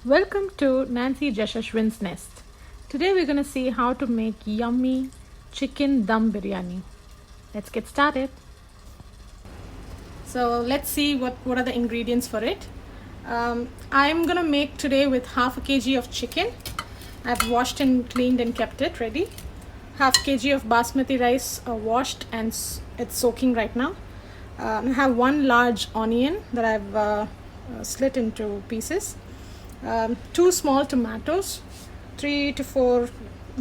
Welcome to Nancy Jashashwin's Nest. Today we're going to see how to make yummy chicken dum biryani. Let's get started. So let's see what are the ingredients for it. I'm going to make today with half a kg of chicken. I've washed and cleaned and kept it ready. Half kg of basmati rice washed and it's soaking right now. I have one large onion that I've slit into pieces. 2 small tomatoes, 3 to 4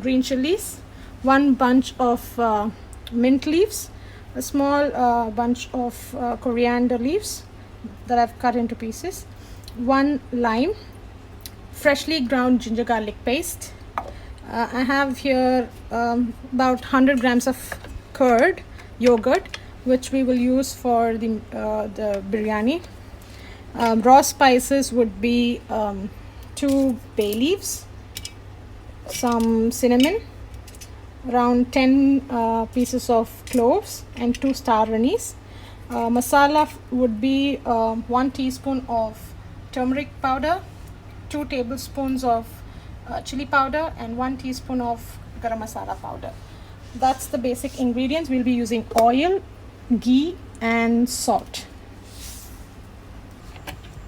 green chilies, 1 bunch of mint leaves, a small bunch of coriander leaves that I've cut into pieces, 1 lime, freshly ground ginger garlic paste. I have here about 100 grams of curd, yogurt, which we will use for the biryani. Raw spices would be 2 bay leaves, some cinnamon, around 10 pieces of cloves, and 2 star anise. Masala would be 1 teaspoon of turmeric powder, 2 tablespoons of chilli powder, and 1 teaspoon of garam masala powder. That's the basic ingredients. We'll be using oil, ghee, and salt.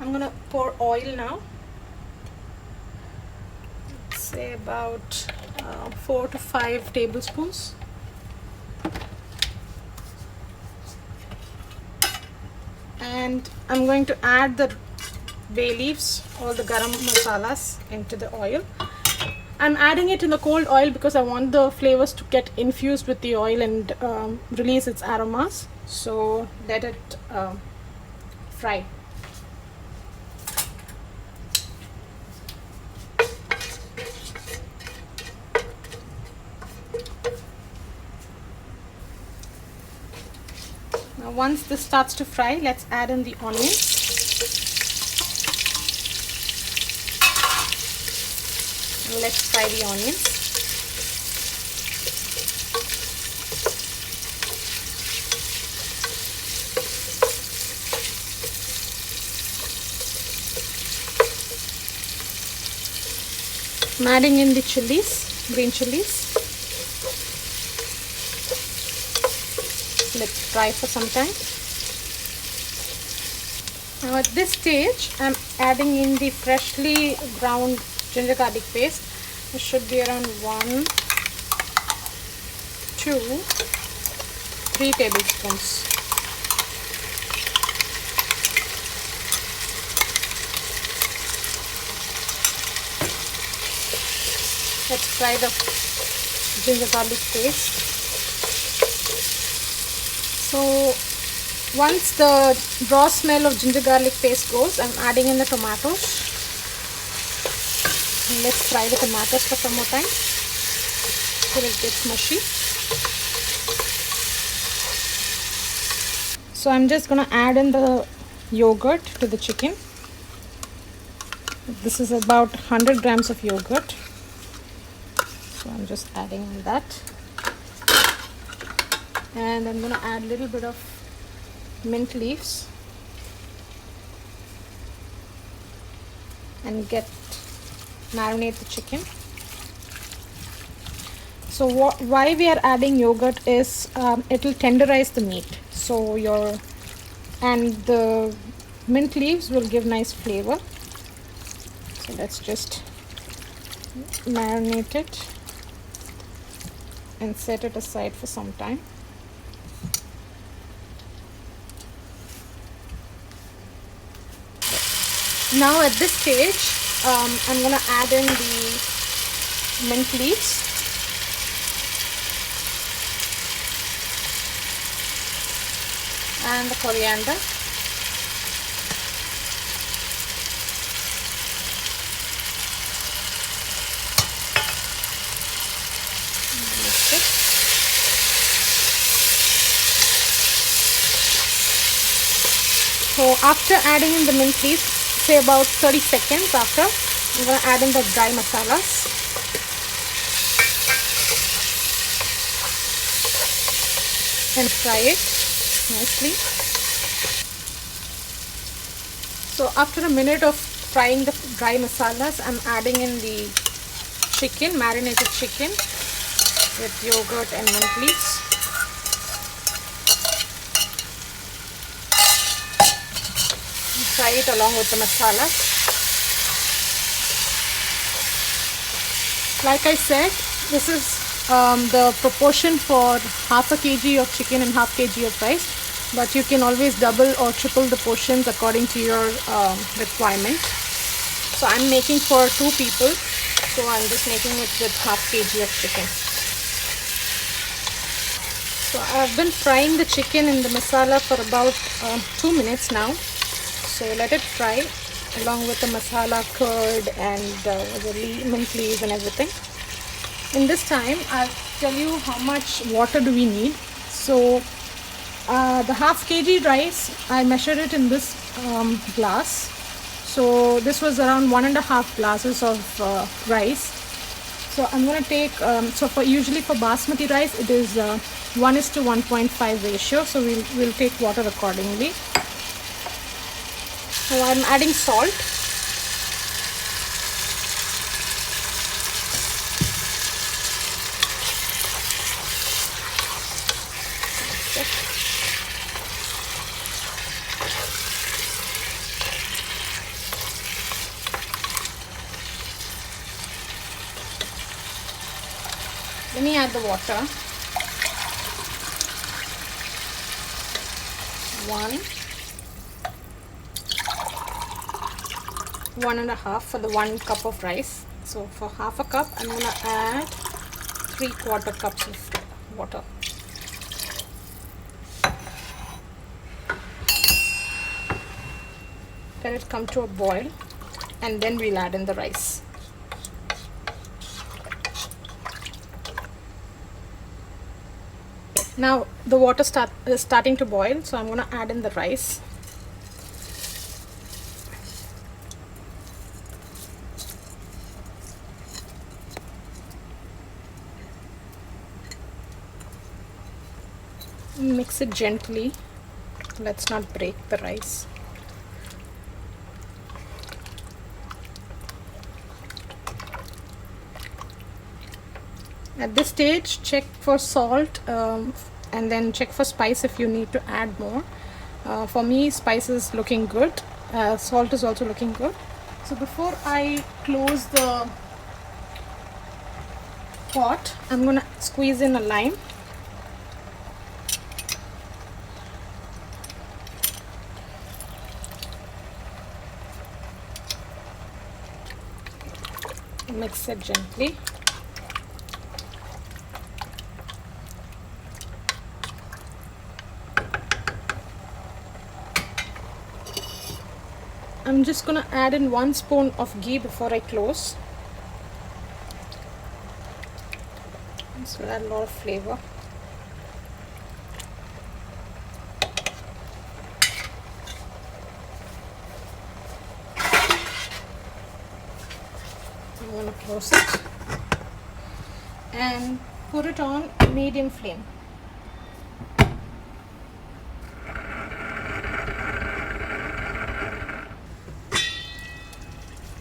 I'm gonna pour oil now. Say about 4 to 5 tablespoons. And I'm going to add the bay leaves, all the garam masalas into the oil. I'm adding it in the cold oil because I want the flavors to get infused with the oil and release its aromas. So let it fry. Now once this starts to fry, let's add in the onions. Let's fry the onions. I'm adding in the chilies, green chilies. Let's fry for some time. Now at this stage, I'm adding in the freshly ground ginger garlic paste. It should be around 1, 2, 3 tablespoons. Let's fry the ginger garlic paste. So once the raw smell of ginger garlic paste goes, I'm adding in the tomatoes. And let's fry the tomatoes for some more time till it gets mushy. So I'm just going to add in the yogurt to the chicken. This is about 100 grams of yogurt. So I'm just adding in that. And I'm going to add a little bit of mint leaves and marinate the chicken. So why we are adding yogurt is it will tenderize the meat. So and the mint leaves will give nice flavor. So let's just marinate it and set it aside for some time. Now at this stage, I'm going to add in the mint leaves. And the coriander. Mix it. So after adding in the mint leaves, say about 30 seconds after, I'm going to add in the dry masalas. And fry it nicely. So after a minute of frying the dry masalas, I'm adding in the chicken, marinated chicken with yogurt and mint leaves. Fry it along with the masala. Like I said, this is the proportion for half a kg of chicken and half kg of rice, but you can always double or triple the portions according to your requirement. So I'm making for 2 people, so I'm just making it with half kg of chicken. So I've been frying the chicken in the masala for about 2 minutes now. So let it fry along with the masala, curd and the mint leaves and everything. In this time, I'll tell you how much water do we need. So the half kg rice, I measured it in this glass. So this was around 1.5 glasses of rice. So I'm going to take, usually for basmati rice, it is 1:1.5 ratio. So we'll take water accordingly. So I'm adding salt. Let me add the water. 1.5 for the 1 cup of rice. So for half a cup, I'm gonna add 3/4 cups of water. Let it come to a boil, and then we'll add in the rice. Now the water is starting to boil, so I'm going to add in the rice. Mix it gently. Let's not break the rice. At this stage, check for salt and then check for spice if you need to add more. For me, spice is looking good. Salt is also looking good. So before I close the pot, I'm going to squeeze in a lime. Mix it gently. I'm just going to add in 1 spoon of ghee before I close. This will add a lot of flavor. I'm going to close it and put it on medium flame.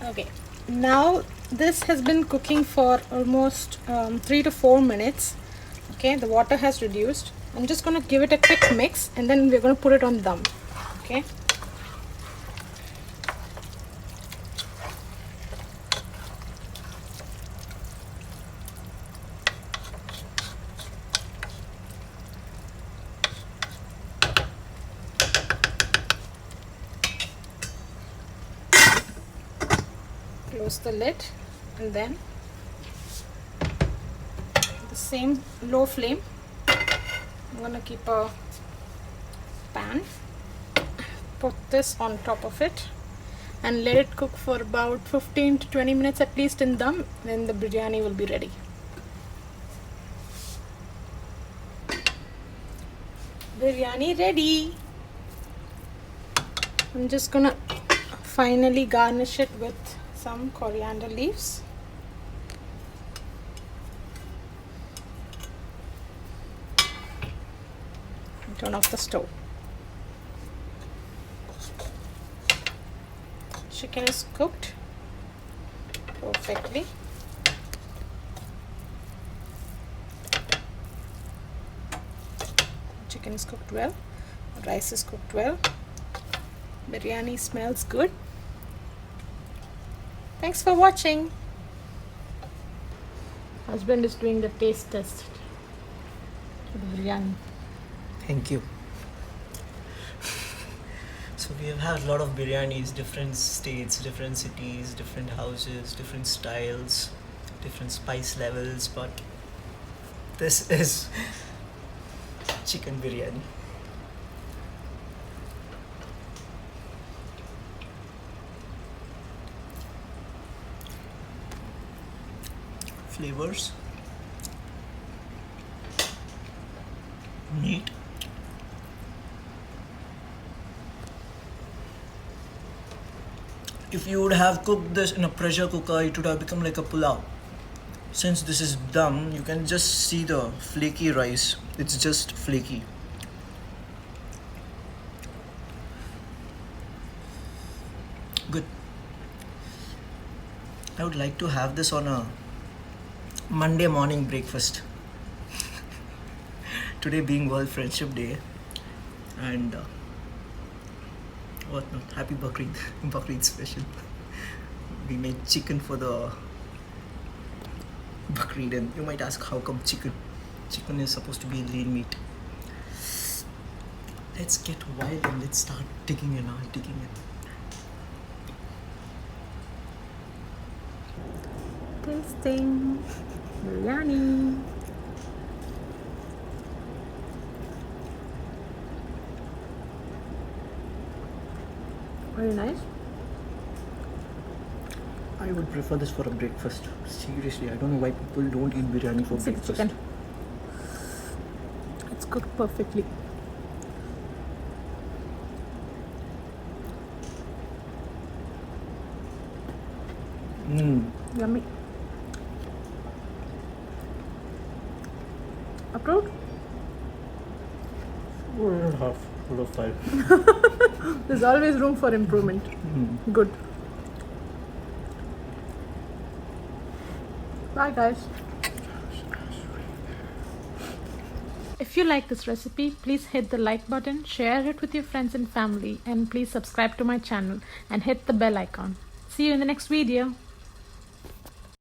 Okay, now this has been cooking for almost 3 to 4 minutes. Okay, the water has reduced. I'm just going to give it a quick mix and then we're going to put it on dum. Okay. Close the lid and then the same low flame. I'm going to keep a pan, put this on top of it and let it cook for about 15 to 20 minutes at least in dum. Then the biryani will be ready. Biryani ready. I'm just gonna finally garnish it with some coriander leaves. Turn off the stove. Chicken is cooked perfectly. Chicken is cooked well. Rice is cooked well. Biryani smells good. Thanks for watching. Husband is doing the taste test for the biryani. Thank you. So we have had a lot of biryanis, different states, different cities, different houses, different styles, different spice levels, but this is chicken biryani. Flavors, meat, if you would have cooked this in a pressure cooker, it would have become like a pulao. Since this is dum, you can just see the flaky rice. It's just flaky. Good. I would like to have this on a Monday morning breakfast. Today being World Friendship Day, and what not? Happy Bakrid, Bakrid special. We made chicken for the Bakrid, and you might ask how come chicken? Chicken is supposed to be lean meat. Let's get wild and let's start digging in. Tasting biryani. Very nice. I would prefer this for a breakfast. Seriously, I don't know why people don't eat biryani for See the breakfast. chicken. It's cooked perfectly. Yummy. Approved? 4.5 out of 5. There's always room for improvement. Good. Bye guys. If you like this recipe, please hit the like button, share it with your friends and family, and please subscribe to my channel and hit the bell icon. See you in the next video.